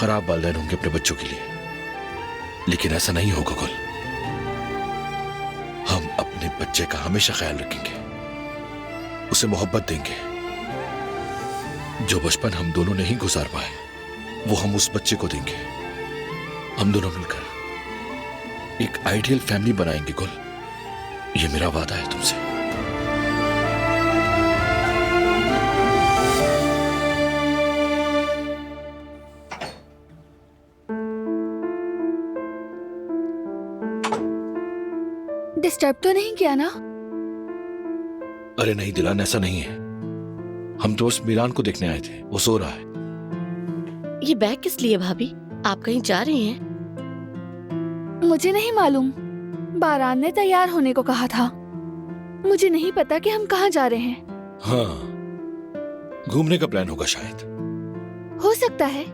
खराब वालिदैन होंगे अपने बच्चों के लिए, लेकिन ऐसा नहीं होगा गुल। हम अपने बच्चे का हमेशा ख्याल रखेंगे, उसे मोहब्बत देंगे। जो बचपन हम दोनों नहीं गुजार पाए वो हम उस बच्चे को देंगे। हम दोनों मिलकर एक आइडियल फैमिली बनाएंगे गुल, ये मेरा वादा है तुमसे। डिस्टर्ब तो नहीं किया ना? अरे नहीं दिलान, ऐसा नहीं है। हम तो बस मीरान को देखने आए थे, वो सो रहा है। ये बैग किस लिए भाभी? आप कहीं जा रही हैं? मुझे नहीं मालूम, बारान ने तैयार होने को कहा था। मुझे नहीं पता कि हम कहाँ जा रहे हैं। हाँ, घूमने का प्लान होगा शायद। हो सकता है,